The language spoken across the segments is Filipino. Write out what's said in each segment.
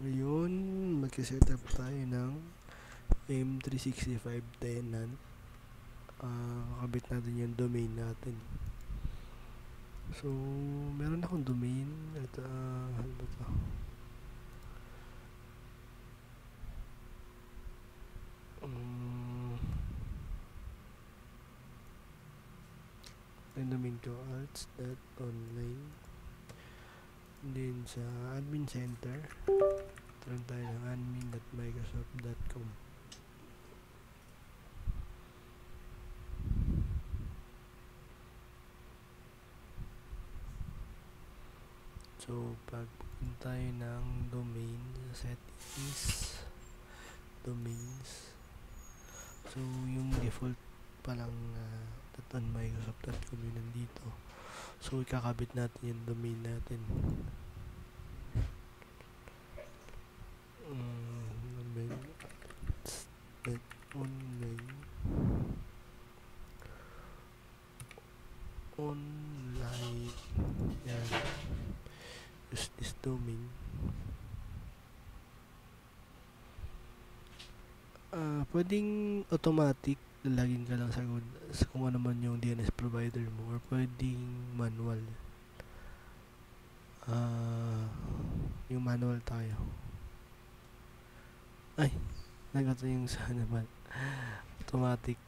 Ngayon, mag-setup tayo ng M365 tenant. Kakabit natin yung domain natin. So, meron akong domain at ano ba to? Yung domain ko arts.online. Then sa admin center, turn tayo ng admin.microsoft.com. So, pag punta tayo ng domain, settings, domains. So, yung default palang .microsoft.com yun nandito. So, ikakabit natin yung domain natin. Online. Yan. Use this domain. Pwedeng automatic, lalagin ka lang sa kung ano man yung DNS provider mo, or pwedeng manual. Yung manual tayo. Ay, nagato yung sa naman. Automatic.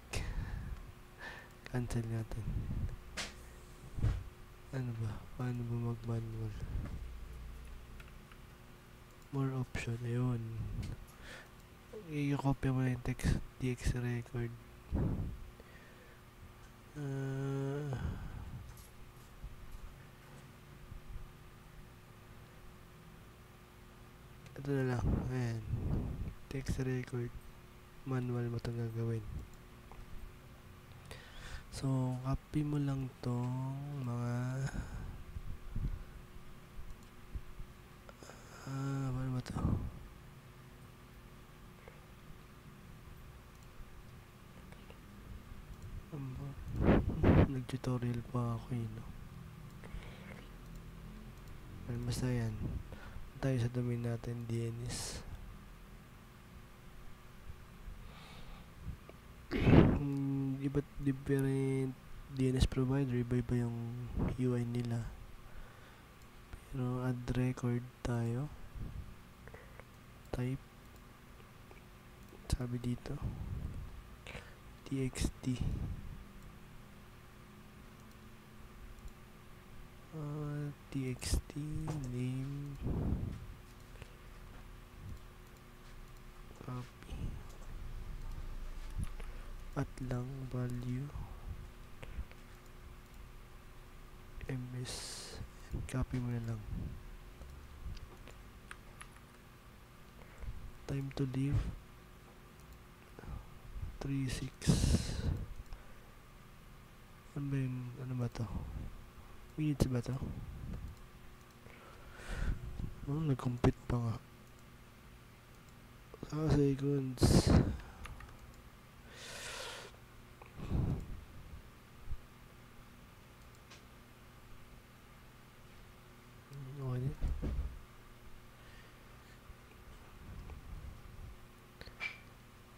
Cancel natin. Ano ba? Paano ba mag-manual? More option. Ayun. I-copy mo na yung text DX record. Ito na lang. Ayan. Text record. Manual mo itong gagawin. So, copy mo lang tong mga paano ba ito? Nag-tutorial pa ako yun. Basta yan. Tayo sa domain natin, DNS. Iba't different DNS provider, iba-iba yung UI nila. Pero add record tayo. Type. Sabi dito. txt. Txt name. Copy. At lang value ms, copy mo na lang. Time to leave 36. Ano ba to? Minutes ba to? Nag-compute pa nga. Seconds.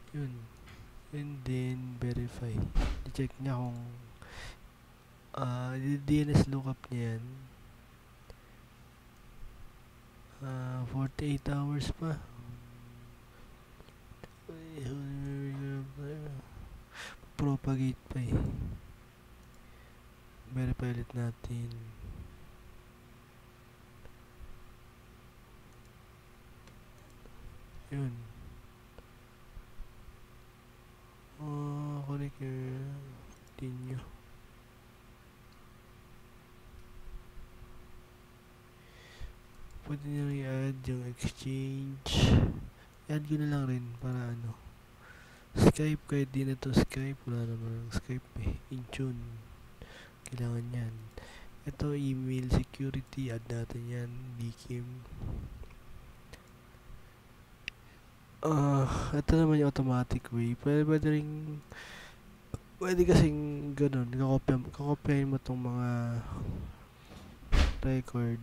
Yun. And then verify. I-check niya kung DNS lookup niya yan. 48 hours pa. Propagate pa eh. Verify ulit natin. Yun. Connect your continue. Pwede nyo i-add yung exchange. I-add ko na lang rin para ano. Skype, kahit di na to Skype, wala naman ng Skype eh. Intune. Kailangan yan. Ito, email security, add natin yan. DKIM. Ito naman yung automatic way. Pwede kasing ganun. Kakopyahin mo tong mga record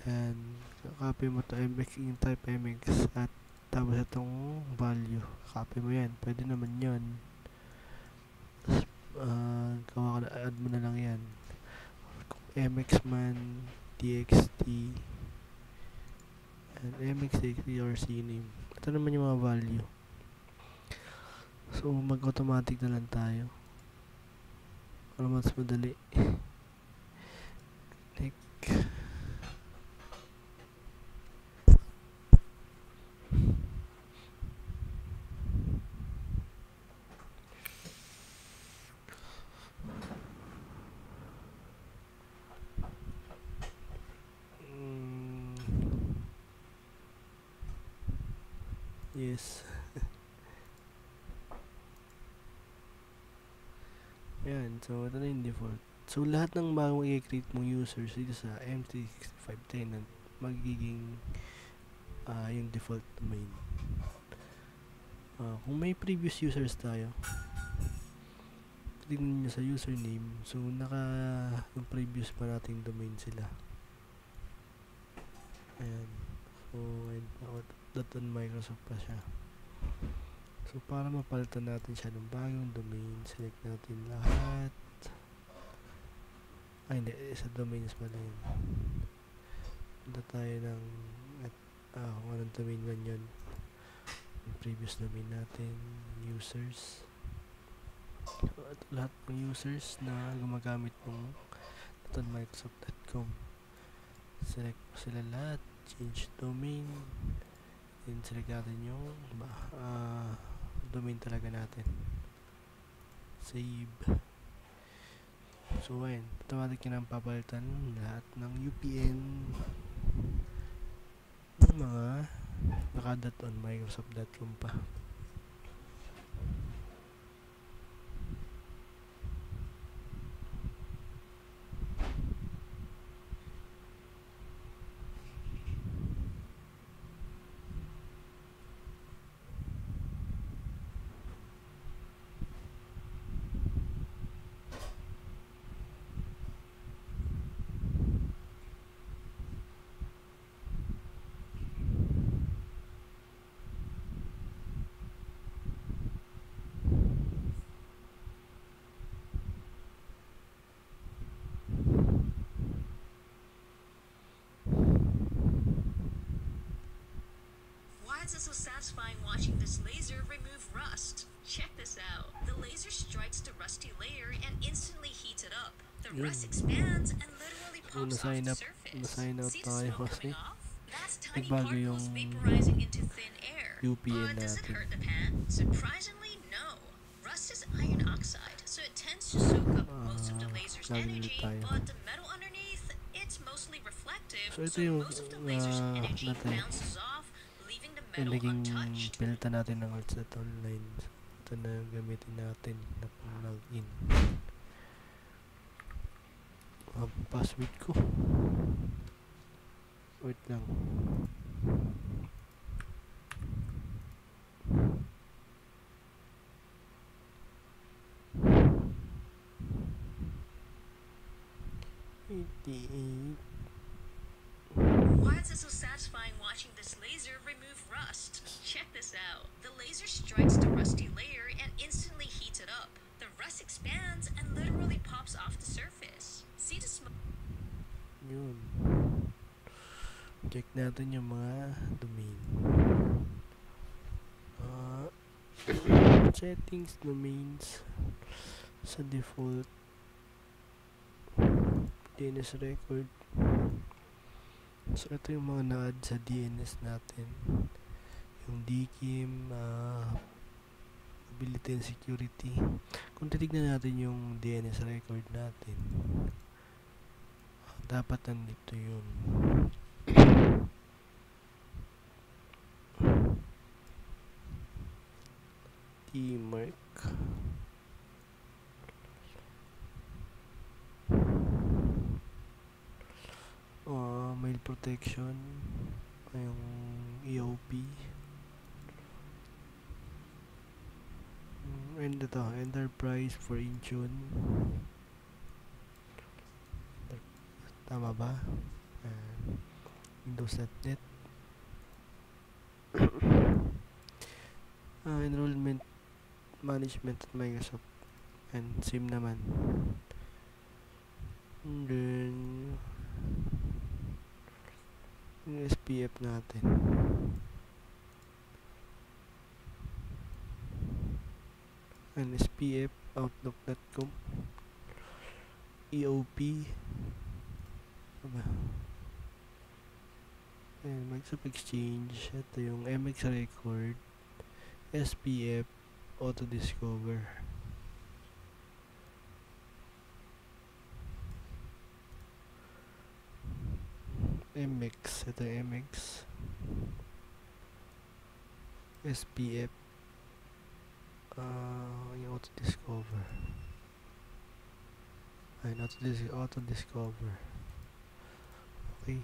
and Copy mo to MX, yung type MX at tapos itong value. Copy mo yan. Pwede naman yan. Gawa ka na, add mo na lang yan. Kung MX man, TXT, and MX or CNAME. Ito naman yung mga value. So, mag-automatic na lang tayo. Para mas madali. Like, yes. Ayan, so ito na yung default. So lahat ng bagong i-create mong users dito sa M365 tenant magiging yung default domain. Kung may previous users tayo, tignan nyo sa username, so yung previous pa nating domain sila. Ayan. So, .microsoft pa siya. So, para mapalitan natin siya ng bagong domain, select natin lahat. Hindi, sa domains pala yun. Punta tayo ng kung anong domain man yun. Yung previous domain natin, users. So, lahat ng users na gumagamit ng .microsoft.com. Select mo sila lahat, change domain, then select natin yung domain talaga natin, save. So ayun, automatic yun ang papalitan lahat ng UPN ng mga naka.onmicrosoft.com pa. It's so satisfying watching this laser remove rust. Check this out. The laser strikes the rusty layer and instantly heats it up. The rust expands and literally pops off the surface. See the smoke coming off? That's tiny particles vaporizing into thin air. But does it hurt the pan? Surprisingly, no. Rust is iron oxide, so it tends to soak up most of the laser's energy, but the metal underneath, it's mostly reflective, so most of the laser's energy bounces off, leaving the metal untouched. Pinalitan natin ng Altsat Online. Ito na gamitin natin na pang-login. Password ko. Wait lang. Why is it so satisfying watching this laser remove rust? Check this out. The laser strikes the rusty layer and instantly heats it up. The rust expands and literally pops off the surface. See the smoke? Yun. Check natin yung mga domain. Settings, domains, sa default, DNS record. So, ito yung mga na-add sa DNS natin. Yung DKIM, ability and security. Kung titignan natin yung DNS record natin, dapat nandito yun. T-mark. Mail protection, yung EOP, and ito, enterprise for Intune. Tama ba? Windows.net. Enrollment management at Microsoft, and same naman. And then yung SPF natin, and SPF, outlook.com, EOP, ano ba? And Microsoft Exchange, ito yung MX Record, SPF, Auto-Discover. MX, ito yung MX, SPF, yung Auto-Discover. Ayun, Auto-Discover. Okay.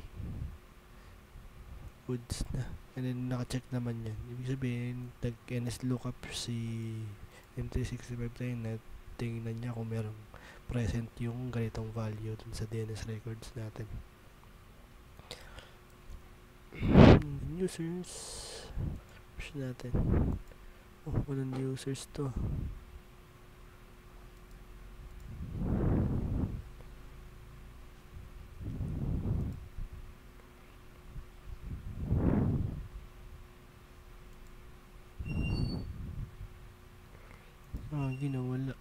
Goods na. And then, naka-check naman yan. Ibig sabihin, nag-NS lookup si M365 tayo na tingnan niya kung merong present yung ganitong value dun sa DNS records natin. Users, push natin. Oh, walang users to. Ginawala.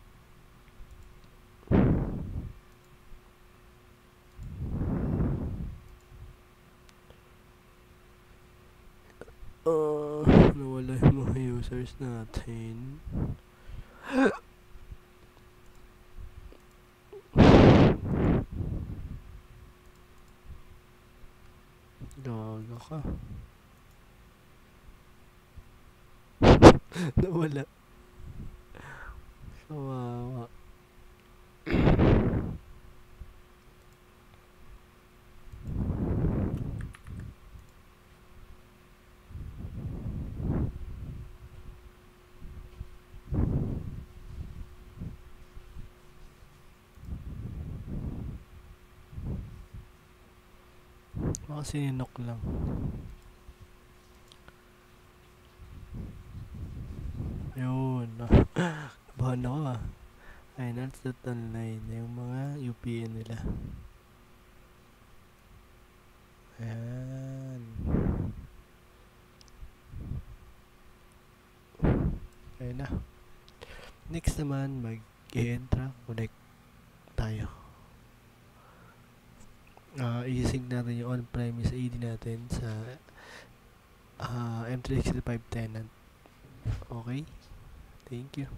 Nawala yung mga users natin. Gaga ka. Nawala. Kawawa. Baka sininok lang. Yun. Bahan ako ah. Finance.online. Yung mga UPN nila. Ayan. Ayan na. Next naman, mag-i-entra. Connect tayo. I-sync natin yung on-premise ID natin sa M365 tenant. Okay? Thank you.